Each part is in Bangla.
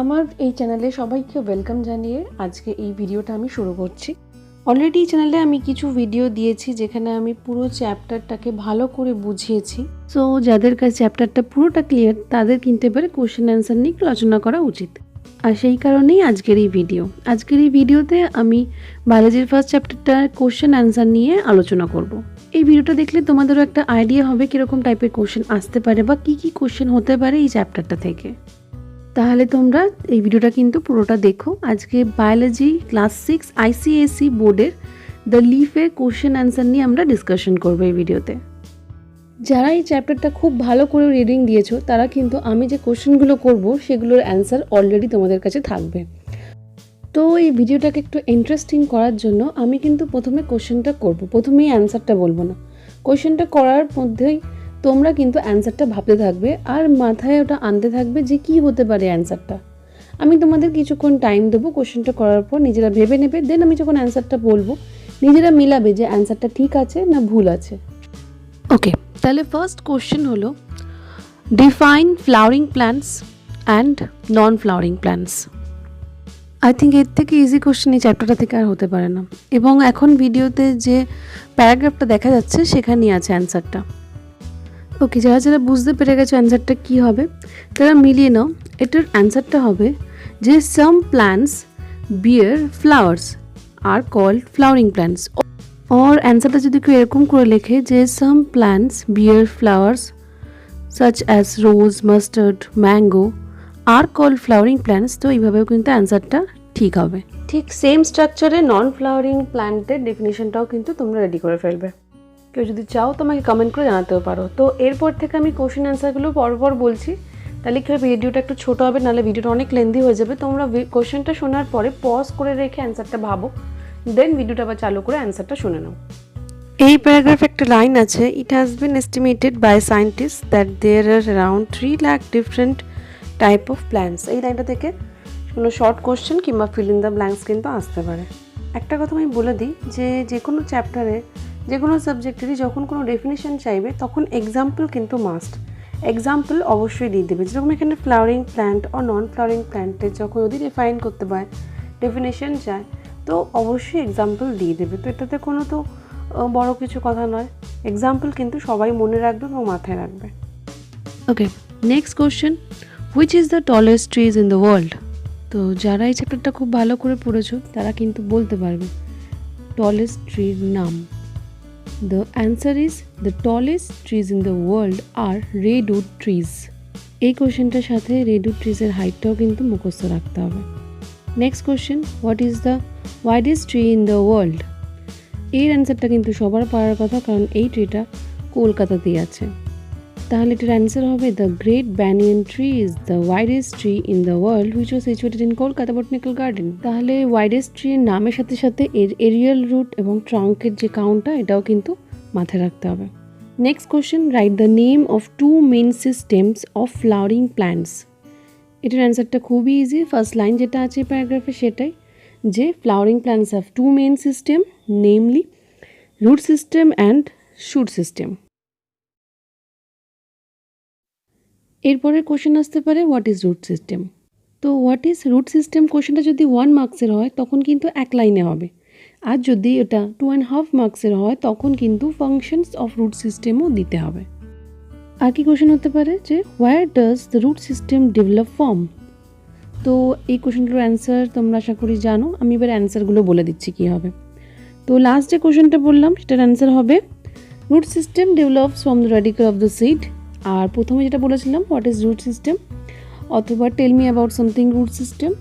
আমার এই চ্যানেলে সবাইকে ওয়েলকাম জানিয়ে আজকে এই ভিডিওটা আমি শুরু করছি। অলরেডি এই চ্যানেলে আমি কিছু ভিডিও দিয়েছি যেখানে আমি পুরো চ্যাপ্টারটাকে ভালো করে বুঝিয়েছি। সো যাদের কাছে চ্যাপ্টারটা পুরোটা ক্লিয়ার তাদের কিন্তু এবারে কোশ্চেন অ্যান্সার নিয়ে আলোচনা করা উচিত। আর সেই কারণেই আজকের এই ভিডিওতে আমি বায়োলজির ফার্স্ট চ্যাপ্টারটার কোশ্চেন অ্যান্সার নিয়ে আলোচনা করব। এই ভিডিওটা দেখলে তোমাদেরও একটা আইডিয়া হবে কীরকম টাইপের কোশ্চেন আসতে পারে বা কী কী কোশ্চেন হতে পারে এই চ্যাপ্টারটা থেকে। তাহলে তোমরা এই ভিডিওটা কিন্তু পুরোটা দেখো। আজকে বায়োলজি ক্লাস 6 ICSE বোর্ডের দ্য লিফের কোশ্চেন অ্যান্সার নিয়ে আমরা ডিসকাশন করবো এই ভিডিওতে। যারা এই চ্যাপ্টারটা খুব ভালো করে রিডিং দিয়েছো তারা কিন্তু আমি যে কোশ্চেনগুলো করব সেগুলোর অ্যান্সার অলরেডি তোমাদের কাছে থাকবে। তো এই ভিডিওটাকে একটু ইন্টারেস্টিং করার জন্য আমি কিন্তু প্রথমে কোশ্চেনটা করব, প্রথমেই অ্যান্সারটা বলবো না। কোশ্চেনটা করার মধ্যেই তোমরা কিন্তু অ্যান্সারটা ভাবতে থাকবে আর মাথায় ওটা আনতে থাকবে যে কী হতে পারে অ্যান্সারটা। আমি তোমাদের কিছুক্ষণ টাইম দেবো, কোশ্চেনটা করার পর নিজেরা ভেবে নেবে, দেন আমি যখন অ্যান্সারটা বলবো নিজেরা মিলাবে যে অ্যান্সারটা ঠিক আছে না ভুল আছে। ওকে, তাহলে ফার্স্ট কোশ্চেন হলো define flowering plants and non flowering plants. I think এর থেকে ইজি কোশ্চেন এই চ্যাপ্টারটা থেকে আর হতে পারে না, এবং এখন ভিডিওতে যে প্যারাগ্রাফটা দেখা যাচ্ছে সেখানেই আছে অ্যান্সারটা। ওকে, যারা যারা বুঝতে পেরে গেছো অ্যান্সারটা কী হবে তারা মিলিয়ে নাও। এটার অ্যান্সারটা হবে যে some plants bear flowers are called flowering plants. और অ্যান্সারটা যদি কেউ এরকম করে লেখে যে some plants bear flowers such as rose, mustard, mango are called flowering plants, তো এইভাবেও কিন্তু অ্যান্সারটা ঠিক হবে। ঠিক সেম স্ট্রাকচারে নন ফ্লাওয়ারিং প্ল্যান্টের ডেফিনিশনটাও কিন্তু তোমরা রেডি করে ফেলবে। কেউ যদি চাও তোমাকে কমেন্ট করে জানাতেও পারো। তো এরপর থেকে আমি কোশ্চেন অ্যান্সারগুলো পরপর বলছি, তাহলে কি হবে ভিডিওটা একটু ছোটো হবে, নাহলে ভিডিওটা অনেক লেন্দি হয়ে যাবে। তোমরা কোশ্চেনটা শোনার পরে পজ করে রেখে অ্যান্সারটা ভাবো, দেন ভিডিওটা আবার চালু করে অ্যান্সারটা শুনে নাও। এই প্যারাগ্রাফে একটা লাইন আছে, it has been estimated by scientist that there are around 3 lakh different type of plants. এই লাইনটা থেকে কোনো শর্ট কোশ্চেন কিংবা ফিল ইন দ্য ব্ল্যাঙ্কস কিন্তু আসতে পারে। একটা কথা আমি বলে দিই যে কোনো চ্যাপ্টারে যে কোনো সাবজেক্টেরই যখন কোনো ডেফিনেশন চাইবে তখন এক্সাম্পল কিন্তু মাস্ট, এক্সাম্পল অবশ্যই দিয়ে দেবে। যেরকম এখানে ফ্লাওয়ারিং প্ল্যান্ট ও নন ফ্লাওয়ারিং প্ল্যান্টের যখন যদি ডিফাইন করতে পারে ডেফিনেশন চায় তো অবশ্যই এক্সাম্পল দিয়ে দেবে। তো এটাতে কোনো তো বড় কিছু কথা নয়, এক্সাম্পল কিন্তু সবাই মনে রাখবে এবং মাথায় রাখবে। Okay, next question, which is the tallest trees in the world. তো যারা এই চ্যাপ্টারটা খুব ভালো করে পড়েছো তারা কিন্তু বলতে পারবে টলেস্ট ট্রির নাম। The answer is the tallest trees in the world are redwood trees. এই কোশ্চেনটার সাথে redwood trees এর হাইটটাও কিন্তু মুখস্থ রাখতে হবে। Next question, what is the widest tree in the world. এর অ্যান্সারটা কিন্তু সবার পারার কথা, কারণ এই ট্রিটা কলকাতাতেই আছে। তাহলে এটার অ্যান্সার হবে the great banyan tree is the widest tree in the world which was situated in Kolkata botanical garden. তাহলে ওয়াইডেস্ট ট্রির নামের সাথে সাথে এর এরিয়াল রুট এবং ট্রাঙ্কের যে কাউন্টটা এটাও কিন্তু মাথায় রাখতে হবে। Next question, write the name of 2 main systems of flowering plants. এটার অ্যান্সারটা খুবই ইজি, ফার্স্ট লাইন যেটা আছে প্যারাগ্রাফে সেটাই, যে flowering plants have 2 main system, namely root system and shoot system. এরপরের কোশ্চেন আসতে পারে হোয়াট ইজ রুট সিস্টেম। তো হোয়াট ইজ রুট সিস্টেম কোশ্চেনটা যদি 1 মার্কসের হয় তখন কিন্তু এক লাইনে হবে, আর যদি এটা 2.5 মার্কসের হয় তখন কিন্তু ফাংশনস অফ রুট সিস্টেমও দিতে হবে। আর কি কোশ্চেন হতে পারে যে where does the root system develop from. তো এই কোশ্চেনগুলোর অ্যান্সার তোমরা আশা করি জানো, আমি এবার অ্যান্সারগুলো বলে দিচ্ছি কী হবে। তো লাস্ট যে কোশ্চেনটা বললাম সেটার অ্যান্সার হবে root system develops from the radicle of the seed. আর প্রথমে যেটা বলেছিলাম হোয়াট ইজ রুট সিস্টেম অথবা tell me about something root system,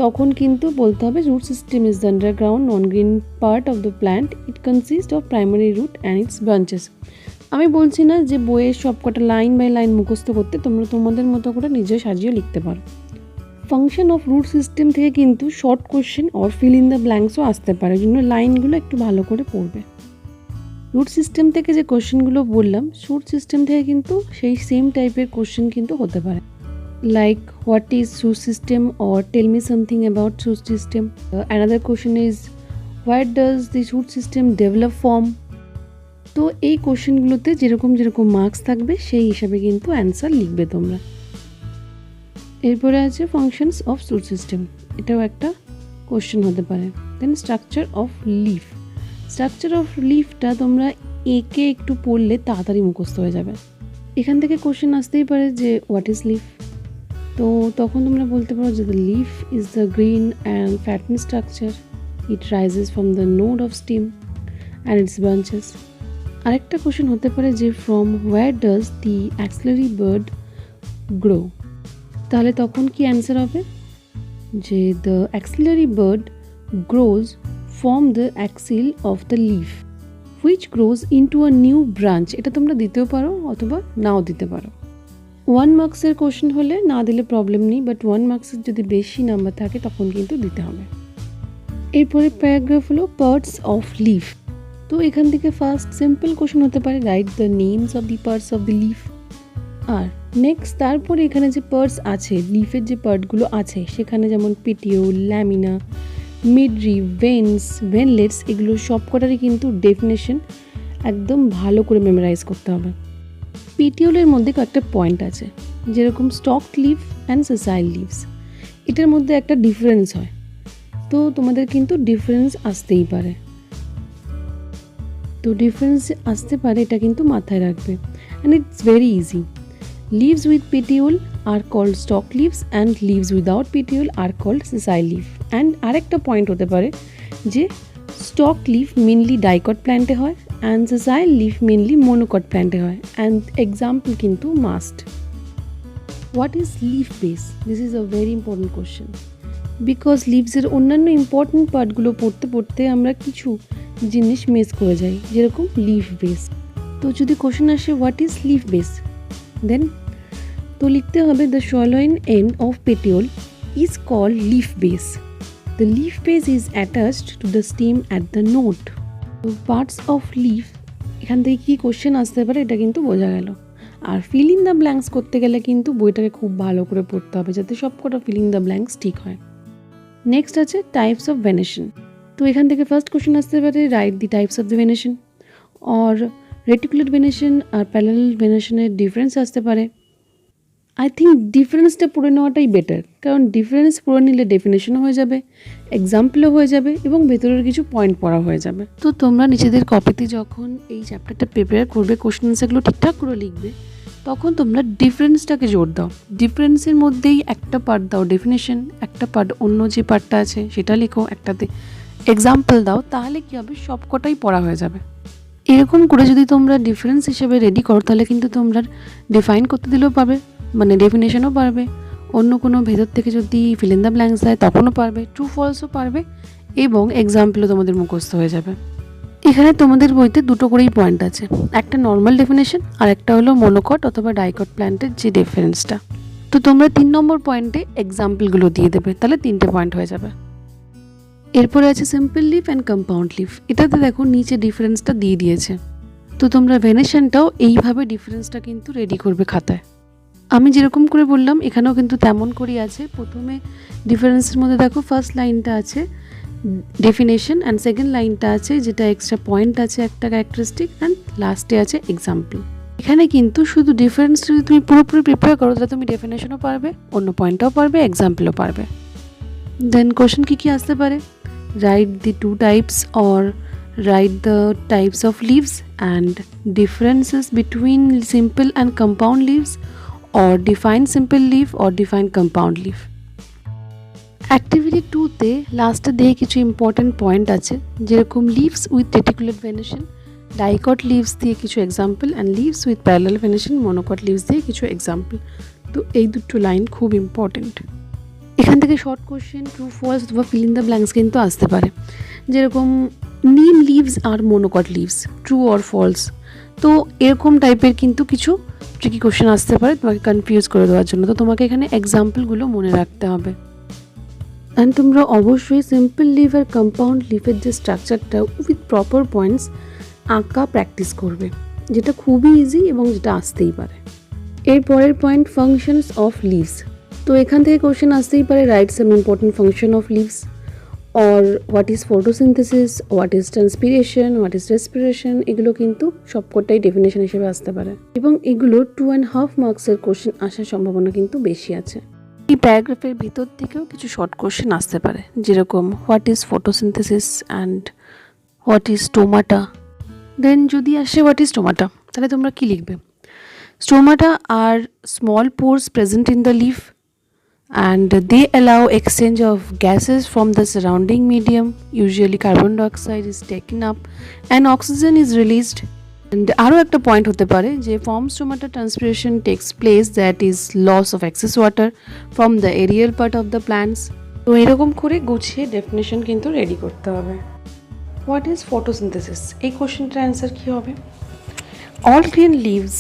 তখন কিন্তু বলতে হবে root system is the underground non green part of the plant, it consist of primary root and its branches. আমি বলছি না যে বইয়ের সবকটা লাইন বাই লাইন মুখস্থ করতে, তোমরা তোমাদের মতো করে নিজে সাজিয়ে লিখতে পারো। ফাংশন অফ রুট সিস্টেম থেকে কিন্তু short question or fill in the ব্ল্যাঙ্কসও আসতে পারে, জন্য লাইনগুলো একটু ভালো করে পড়বে। রুট সিস্টেম থেকে যে কোশ্চেনগুলো বললাম শুট সিস্টেম থেকে কিন্তু সেই সেম টাইপের কোশ্চেন কিন্তু হতে পারে, like what is root system or tell me something about root system. Another question is where does the root system develop from. তো এই কোশ্চেনগুলোতে যেরকম যেরকম মার্কস থাকবে সেই হিসাবে কিন্তু অ্যান্সার লিখবে তোমরা। এরপরে আছে ফাংশনস অফ রুট সিস্টেম, এটাও একটা কোশ্চেন হতে পারে। Then structure of leaf, structure of লিফটা তোমরা একে একটু পড়লে তাড়াতাড়ি মুখস্থ হয়ে যাবে। এখান থেকে কোশ্চেন আসতেই পারে যে হোয়াট ইজ লিফ, তো তখন তোমরা বলতে পারো যে the leaf is the green and flattened structure, it arises from the node of stem and its branches. আরেকটা কোশ্চেন হতে পারে যে from where does the axillary bud grow, তাহলে তখন কি অ্যান্সার হবে যে the axillary bud grows from the axil of the leaf which grows into a new branch. এটা তোমরা দিতেও পারো অথবা নাও দিতে পারো। 1 মার্কসের কোশ্চেন হলে না দিলে প্রবলেম নেই, বাট 1 মার্কসের যদি বেশি নাম্বার থাকে তখন কিন্তু দিতে হবে। এরপরে প্যারাগ্রাফ হলো পার্টস অফ লিফ। তো এখান থেকে ফার্স্ট সিম্পল কোশ্চেন হতে পারে write the names of the parts of the leaf. আর নেক্সট তারপরে এখানে যে পার্টস আছে, লিফের যে পার্টগুলো আছে সেখানে যেমন পেটিওল, ল্যামিনা, মিডরি, ভেন্স, ভেনলেটস, এগুলো সবকটারই কিন্তু ডেফিনেশন একদম ভালো করে মেমোরাইজ করতে হবে। পেটিওলের মধ্যে কয়েকটা পয়েন্ট আছে, যেরকম স্টকড লিফ অ্যান্ড সেসাইল লিভস, এটার মধ্যে একটা ডিফারেন্স হয়, তো তোমাদের কিন্তু ডিফারেন্স আসতেই পারে। তো ডিফারেন্স আসতে পারে এটা কিন্তু মাথায় রাখবে, and it's very easy. Leaves with petiole are called stalk leaves and leaves without petiole are called sessile leaf. And আরেকটা পয়েন্ট হতে পারে যে স্টক লিভ মেনলি ডাইকট প্ল্যান্টে হয় and sessile leaf mainly monocot প্ল্যান্টে হয়, অ্যান্ড এক্সাম্পল কিন্তু must. What is leaf base? This is a very important question, because লিভসের অন্যান্য ইম্পর্টেন্ট পার্টগুলো পড়তে পড়তে আমরা কিছু জিনিস মিস করে যাই, যেরকম লিফ বেস। তো যদি কোশ্চেন আসে what is leaf base, then তো লিখতে হবে the swollen end of petiole is called leaf base. The leaf base is attached to the stem at the node. তো পার্টস অফ লিফ, এখান থেকে কী কোশ্চেন আসতে পারে এটা কিন্তু বোঝা গেল। আর ফিল ইন দ্য ব্ল্যাঙ্কস করতে গেলে কিন্তু বইটাকে খুব ভালো করে পড়তে হবে যাতে সবকটা ফিল ইন দ্য ব্ল্যাঙ্কস ঠিক হয়। নেক্সট আছে টাইপস অফ ভেনেশন। তো এখান থেকে ফার্স্ট কোশ্চেন আসতে পারে write the types of the venation, or reticular venation আর প্যারালাল ভেনেশনের ডিফারেন্স আসতে পারে। আই থিঙ্ক ডিফারেন্সটা পড়ে নেওয়াটাই বেটার, কারণ ডিফারেন্স পড়ে নিলে ডেফিনেশনও হয়ে যাবে, এক্সাম্পলও হয়ে যাবে এবং ভেতরের কিছু পয়েন্ট পড়া হয়ে যাবে। তো তোমরা নিজেদের কপিতে যখন এই চ্যাপ্টারটা প্রিপেয়ার করবে, কোশ্চেন আনসারগুলো ঠিকঠাক করে লিখবে, তখন তোমরা ডিফারেন্সটাকে জোর দাও। ডিফারেন্সের মধ্যেই একটা পার্ট দাও ডেফিনেশন, একটা পার্ট অন্য যে পার্টটা আছে সেটা লেখো, একটাতে এক্সাম্পল দাও, তাহলে কী হবে সবকটাই পড়া হয়ে যাবে। এরকম করে যদি তোমরা ডিফারেন্স হিসেবে রেডি করো তাহলে কিন্তু তোমরা ডিফাইন করতে দিলেও পারবে, মানে ডেফিনেশনও পারবে, অন্য কোনো ভেতর থেকে যদি ফিল ইন দ্য ব্ল্যাঙ্কস দেয় তখনও পারবে, ট্রু ফলসও পারবে এবং এক্সাম্পলও তোমাদের মুখস্থ হয়ে যাবে। এখানে তোমাদের বইতে দুটো করেই পয়েন্ট আছে, একটা নর্মাল ডেফিনেশন আর একটা হলো মনোকট অথবা ডাইকট প্ল্যান্টের যে ডিফারেন্সটা। তো তোমরা 3 নম্বর পয়েন্টে এক্সাম্পলগুলো দিয়ে দেবে, তাহলে 3টে পয়েন্ট হয়ে যাবে। এরপরে আছে simple leaf and compound leaf. এটাতে দেখো নিচে ডিফারেন্সটা দিয়ে দিয়েছে, তো তোমরা ভেনেশনটাও এইভাবে ডিফারেন্সটা কিন্তু রেডি করবে খাতায়। আমি যেরকম করে বললাম এখানেও কিন্তু তেমন করেই আছে। প্রথমে ডিফারেন্সের মধ্যে দেখো ফার্স্ট লাইনটা আছে ডেফিনেশন অ্যান্ড সেকেন্ড লাইনটা আছে যেটা এক্সট্রা পয়েন্ট আছে একটা ক্যারেক্টারিস্টিক, অ্যান্ড লাস্টে আছে এক্সাম্পল। এখানে কিন্তু শুধু ডিফারেন্সটা যদি তুমি পুরোপুরি প্রিপেয়ার করো তাহলে তুমি ডেফিনেশনও পারবে, অন্য পয়েন্টটাও পারবে, এক্সাম্পলও পারবে। দেন কোশ্চেন কী কী আসতে পারে, write the 2 types or write the types of leaves and differences between simple and compound leaves, or define simple leaf or define compound leaf. Activity 2 তে লাস্টে দিয়ে কিছু ইম্পর্টেন্ট পয়েন্ট আছে, যেরকম leaves with reticular venation, dicot leaves দিয়ে কিছু example, and leaves with parallel venation, monocot leaves দিয়ে কিছু এক্সাম্পল। তো এই দুটো লাইন খুব ইম্পর্টেন্ট। এখান থেকে শর্ট কোশ্চেন ট্রু ফলস অথবা ফিল ইন দ্য ব্ল্যাঙ্কস কিন্তু আসতে পারে, যেরকম নিম লিভস আর monocot leaves, true or false. তো এরকম টাইপের কিন্তু কিছু ট্রিকি কোশ্চেন আসতে পারে তোমাকে কনফিউজ করে দেওয়ার জন্য, তো তোমাকে এখানে এক্সাম্পলগুলো মনে রাখতে হবে। অ্যান্ড তোমরা অবশ্যই সিম্পল লিভ আর কম্পাউন্ড লিভের যে স্ট্রাকচারটা উইথ প্রপার পয়েন্টস আঁকা প্র্যাকটিস করবে, যেটা খুবই ইজি এবং যেটা আসতেই পারে। এর পরের পয়েন্ট ফাংশনস অফ লিভস। তো এখান থেকে কোশ্চেন আসতেই পারে write some important function of leaves, or what is photosynthesis, what is transpiration, what is respiration. এগুলো কিন্তু সবকটাই ডেফিনেশন হিসেবে আসতে পারে এবং এগুলো 2.5 মার্কসের কোশ্চেন আসার সম্ভাবনা কিন্তু বেশি আছে। এই প্যারাগ্রাফের ভিতর থেকেও কিছু শর্ট কোশ্চেন আসতে পারে, যেরকম what is photosynthesis and what is stomata. Then যদি আসে হোয়াট ইজ স্টোমাটা, তাহলে তোমরা কি লিখবে? Stomata are small pores present in the leaf and they allow exchange of gases from the surrounding medium. Usually carbon dioxide is taken up and oxygen is released. And আরও একটা পয়েন্ট হতে পারে যে from stomata transpiration takes place, that is loss of excess water from the aerial part of the plants. তো এরকম করে গুছিয়ে ডেফিনেশন কিন্তু রেডি করতে হবে। হোয়াট ইজ ফটোসিনথেসিস, এই কোশ্চেনটার অ্যান্সার কী হবে? All green leaves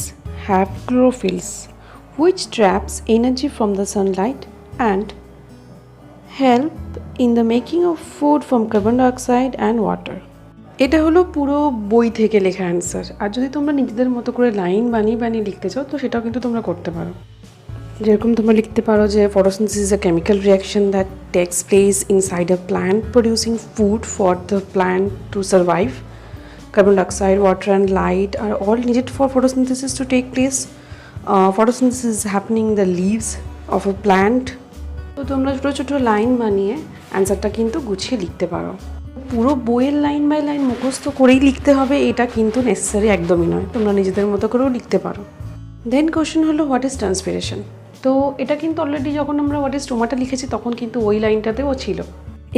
have chlorophylls which traps energy from the sunlight and help in the making of food from carbon dioxide and water. এটা হলো পুরো বই থেকে লেখা অ্যান্সার। আর যদি তোমরা নিজেদের মতো করে লাইন বানিয়ে বানিয়ে লিখতে চাও তো সেটাও কিন্তু তোমরা করতে পারো। যেরকম তোমরা লিখতে পারো যে photosynthesis is a chemical reaction that takes place inside a plant producing food for the plant to survive. Carbon dioxide, water and light are all needed for photosynthesis to take place. Photosynthesis is happening in the leaves of a plant. তো তোমরা ছোটো ছোটো লাইন বানিয়ে অ্যান্সারটা কিন্তু গুছিয়ে লিখতে পারো। পুরো বইয়ের লাইন বাই লাইন মুখস্থ করেই লিখতে হবে এটা কিন্তু নেসেসারি একদমই নয়, তোমরা নিজেদের মতো করেও লিখতে পারো। দেন কোশ্চেন হলো হোয়াট ইজ ট্রান্সপিরেশন। তো এটা কিন্তু অলরেডি যখন আমরা হোয়াট ইজ স্টোমাটা লিখেছি তখন কিন্তু ওই লাইনটাতেও ছিল।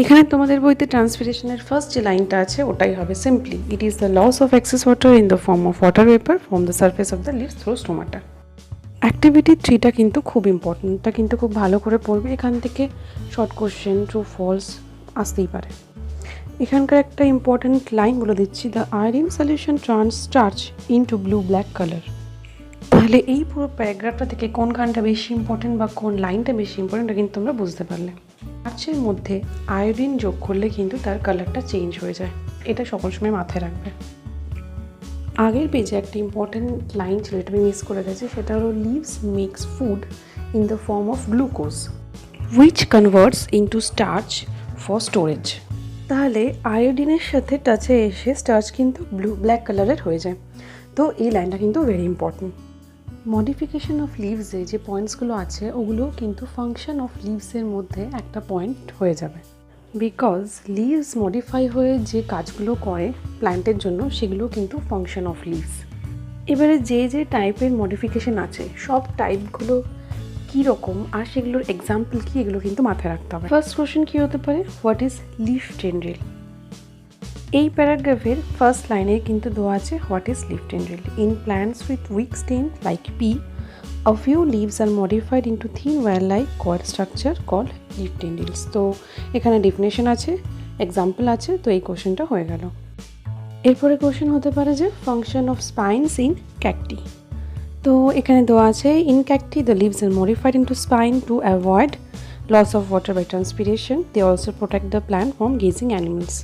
এখানে তোমাদের বইতে ট্রান্সপিরেশনের ফার্স্ট যে লাইনটা আছে ওটাই হবে simply, it is the loss of excess water in the form of water vapour from the surface of the leaves through stomata. Activity 3টা কিন্তু খুব ইম্পর্টেন্ট, এটা কিন্তু খুব ভালো করে পড়বে। এখান থেকে শর্ট কোশ্চেন ট্রু ফলস আসতেই পারে। এখানকার একটা ইম্পর্টেন্ট লাইন বলে দিচ্ছি, the iodine solution trans starch into blue black colour. তাহলে এই পুরো প্যারাগ্রাফটা থেকে কোনখানটা বেশি ইম্পর্টেন্ট বা কোন লাইনটা বেশি ইম্পর্টেন্ট এটা কিন্তু তোমরা বুঝতে পারলে। স্টার্চের মধ্যে আয়োডিন যোগ করলে কিন্তু তার কালারটা চেঞ্জ হয়ে যায়, এটা সকল সময় মাথায় রাখবে। আগের পেজে একটা ইম্পর্টেন্ট লাইন ছিল, এটা আমি মিস করে গেছি, সেটা হলো leaves makes food in the form of glucose which converts into starch for storage. তাহলে আয়োডিনের সাথে টাচে এসে স্টার্চ কিন্তু ব্ল্যাক কালারের হয়ে যায়। তো এই লাইনটা কিন্তু ভেরি ইম্পর্টেন্ট। মডিফিকেশন অফ লিভসে যে পয়েন্টসগুলো আছে ওগুলো কিন্তু ফাংশন অফ লিভসের মধ্যে একটা পয়েন্ট হয়ে যাবে, বিকজ লিভস মডিফাই হয়ে যে কাজগুলো করে প্ল্যান্টের জন্য সেগুলো কিন্তু ফাংশন অফ লিভস। এবারে যে যে টাইপের মডিফিকেশন আছে সব টাইপগুলো কীরকম আর সেগুলোর এক্সাম্পল কী এগুলো কিন্তু মাথায় রাখতে হবে। ফার্স্ট কোশ্চেন কী হতে পারে, হোয়াট ইজ লিফ টেন্ড্রিল। এই প্যারাগ্রাফের ফার্স্ট লাইনে কিন্তু দেওয়া আছে what is leaf tendril. In plants with weak stem like pea a few leaves are modified into thin wire-like coil structure called leaf tendrils. তো এখানে ডেফিনেশন আছে, এক্সাম্পল আছে, তো এই কোশ্চেনটা হয়ে গেল। এরপরে কোশ্চেন হতে পারে যে function of spines in cacti. তো এখানে দেওয়া আছে in cacti the leaves are modified into spine to avoid loss of water by transpiration. They also protect the plant from grazing animals.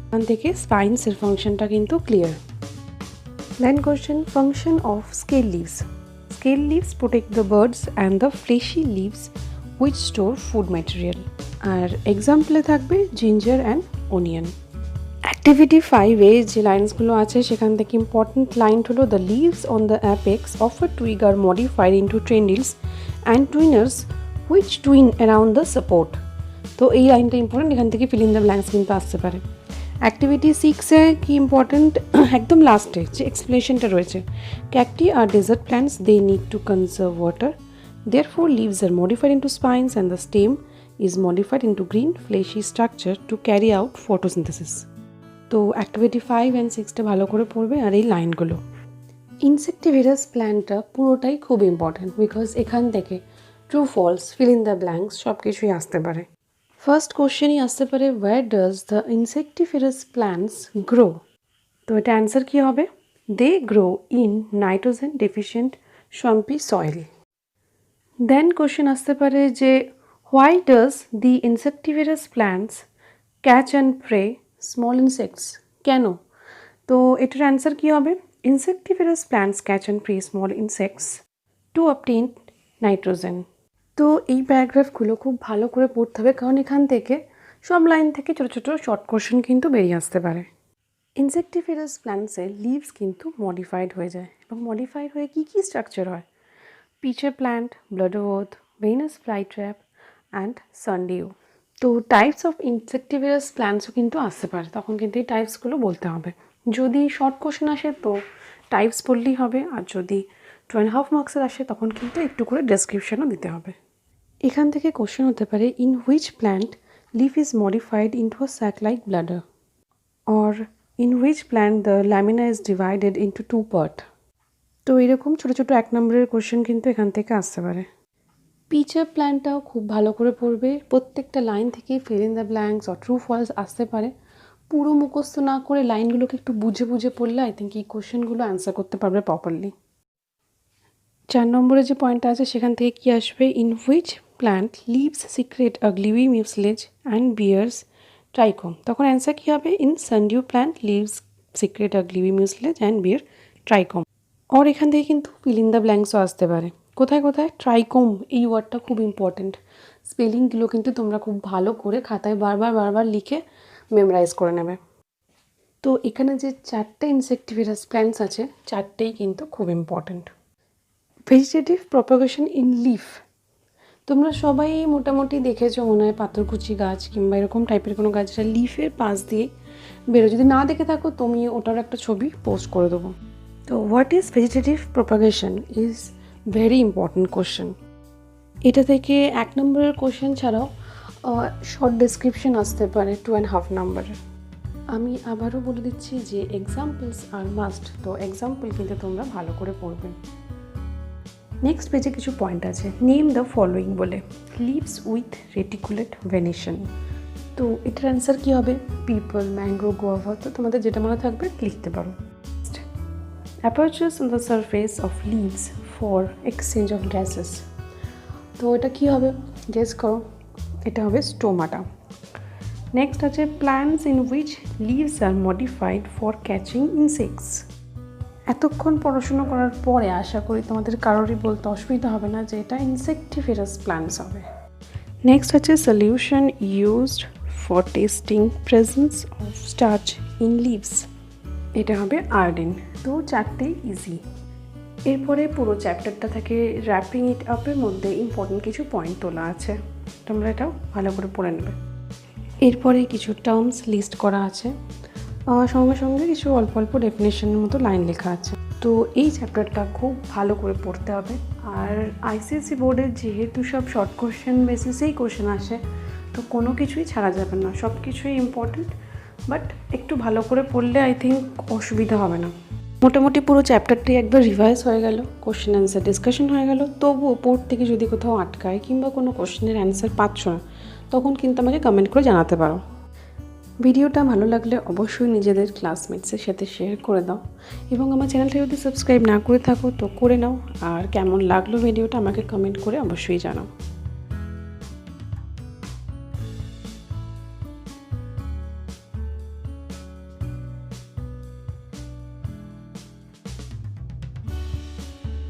এখান থেকে স্পাইনসের ফাংশনটা কিন্তু clear. Then question function of scale leaves. Scale leaves protect the birds and the fleshy leaves which store food material. আর এক্সাম্পলে থাকবে জিঞ্জার অ্যান্ড অনিয়ন। অ্যাক্টিভিটি 5-এ যে লাইন্সগুলো আছে সেখান থেকে ইম্পর্টেন্ট লাইন হলো the leaves on the apex of a twig are modified into tendrils and twiners which twine around the support. তো এই লাইনটা ইম্পর্টেন্ট, এখান থেকে ফিল ইন দ্য ব্ল্যাঙ্কস কিন্তু আসতে পারে। অ্যাক্টিভিটি 6-এ কি ইম্পর্টেন্ট, একদম লাস্টে যে এক্সপ্লেনেশনটা রয়েছে, cacti are desert plants they need to conserve water, therefore leaves are modified into spines and the stem is modified into green fleshy structure to carry out photosynthesis. তো অ্যাক্টিভিটি 5 অ্যান্ড 6টা ভালো করে পড়বে আর এই লাইনগুলো। ইনসেক্টিভিরাস প্ল্যান্টটা পুরোটাই খুব ইম্পর্টেন্ট, বিকজ এখান থেকে true false fill in the blanks সব কিছুই আসতে পারে। ফার্স্ট কোশ্চেনই আসতে পারে where does the insectivorous plants grow. তো এটা অ্যান্সার কী হবে, they grow in nitrogen deficient swampy soil. Then question আসতে পারে যে why does the insectivorous plants catch and prey small insects. কেন? তো এটার অ্যান্সার কী হবে, insectivorous plants catch and prey small insects to obtain nitrogen. তো এই প্যারাগ্রাফগুলো খুব ভালো করে পড়তে হবে, কারণ এখান থেকে সব লাইন থেকে ছোটো ছোটো শর্ট কোশ্চেন কিন্তু বেরিয়ে আসতে পারে। ইনসেক্টিফেরাস প্ল্যান্টসের লিভস কিন্তু মডিফাইড হয়ে যায়, এবং মডিফাইড হয়ে কী কী স্ট্রাকচার হয়, পিচের প্ল্যান্ট, ব্লাডওয়ার্থ, ভেনাস ফ্লাইট্র্যাপ অ্যান্ড সানডিউ। তো টাইপস অফ ইনসেক্টিভিরাস প্ল্যান্টসও কিন্তু আসতে পারে, তখন কিন্তু এই টাইপসগুলো বলতে হবে। যদি শর্ট কোশ্চেন আসে তো টাইপস বললেই হবে, আর যদি 2.5 মার্কসের আসে তখন কিন্তু একটু করে ডেসক্রিপশনও দিতে হবে। এখান থেকে কোশ্চেন হতে পারে, in which plant leaf is modified into a sac like bladder, or in which plant the lamina is divided into 2 part. তো এরকম ছোটো ছোটো 1 নম্বরের কোশ্চেন কিন্তু এখান থেকে আসতে পারে। পিচার প্ল্যানটাও খুব ভালো করে পড়বে, প্রত্যেকটা লাইন থেকেই fill in the blanks or true false আসতে পারে। পুরো মুখস্থ না করে লাইনগুলোকে একটু বুঝে বুঝে পড়লে আই থিঙ্ক এই কোশ্চেনগুলো অ্যান্সার করতে পারবে প্রপারলি। 4 নম্বরে যে পয়েন্টটা আছে সেখান থেকে কি আসবে, in which plant leaves secrete a gluey mucilage and bears trichome. তখন অ্যান্সার কী হবে, in sundew plant leaves secrete a gluey mucilage and bear trichome. আর এখান থেকে কিন্তু ফিল ইন দ্য ব্ল্যাঙ্কসও আসতে পারে। কোথায় কোথায়, ট্রাইকোম এই ওয়ার্ডটা খুব ইম্পর্টেন্ট। স্পেলিংগুলো কিন্তু তোমরা খুব ভালো করে খাতায় বারবার বারবার লিখে মেমোরাইজ করে নেবে। তো এখানে যে 4টে ইনসেক্টিভিরাস প্ল্যান্টস আছে 4টেই কিন্তু খুব important. Vegetative propagation in leaf, তোমরা সবাই মোটামুটি দেখেছো মনে হয় পাথরকুচি গাছ কিংবা এরকম টাইপের কোনো গাছ যেটা লিফের পাশ দিয়ে বেরো। যদি না দেখে থাকো তুমি ওটার একটা ছবি পোস্ট করে দেবো। তো what is vegetative propagation is very important question. এটা থেকে 1 নম্বরের কোশ্চেন ছাড়াও শর্ট ডেসক্রিপশন আসতে পারে 2.5 নম্বরের। আমি আবারও বলে দিচ্ছি যে এক্সাম্পলস আর মাস্ট, তো এক্সাম্পল কিন্তু তোমরা ভালো করে পড়বে। নেক্সট পেজে কিছু পয়েন্ট আছে, নেম দ্য ফলোয়িং বলে, লিভস উইথ রেটিকুলেট ভেনিশন। তো এটার অ্যান্সার কী হবে, পিপল, ম্যাঙ্গো, গোয়াভা। তো তোমাদের যেটা মনে থাকবে লিখতে পারো। Apertures on the surface of leaves for exchange of gases. তো এটা কী হবে, গেস করো, এটা হবে স্টোমাটা। নেক্সট আছে plants in which leaves are modified for catching insects. এতক্ষণ পড়াশুনো করার পরে আশা করি তোমাদের কারোরই বলতে অসুবিধা হবে না যে এটা ইনসেক্টিভিরাস প্ল্যান্টস হবে। নেক্সট আছে solution used for testing presence of starch in leaves, এটা হবে আয়োডিন। তো 4টেই ইজি। এরপরে পুরো চ্যাপ্টারটা থেকে র্যাপিং ইট আপের মধ্যে ইম্পর্টেন্ট কিছু পয়েন্ট তোলা আছে, তোমরা এটাও ভালো করে পড়ে নেবে। এরপরে কিছু টার্মস লিস্ট করা আছে, সঙ্গে সঙ্গে কিছু অল্প অল্প ডেফিনেশনের মতো লাইন লেখা আছে। তো এই চ্যাপ্টারটা খুব ভালো করে পড়তে হবে। আর আইসিএসসি বোর্ডের যেহেতু সব শর্ট কোশ্চেন বেসিসেই কোশ্চেন আসে, তো কোনো কিছুই ছাড়া যাবে না, সব কিছুই ইম্পর্টেন্ট। বাট একটু ভালো করে পড়লে আই থিঙ্ক অসুবিধা হবে না। মোটামুটি পুরো চ্যাপ্টারটি একবার রিভাইজ হয়ে গেল, কোশ্চেন অ্যান্সার ডিসকাশন হয়ে গেল। তবুও পড় থেকে যদি কোথাও আটকায় কিংবা কোনো কোশ্চেনের অ্যান্সার পাচ্ছ না, তখন কিন্তু আমাকে কমেন্ট করে জানাতে পারো। ভিডিওটা ভালো লাগলে অবশ্যই নিজেদের ক্লাসমেটসের সাথে শেয়ার করে দাও, এবং আমার চ্যানেলটা যদি সাবস্ক্রাইব না করে থাকো তো করে নাও। আর কেমন লাগলো ভিডিওটা আমাকে কমেন্ট করে অবশ্যই জানাও।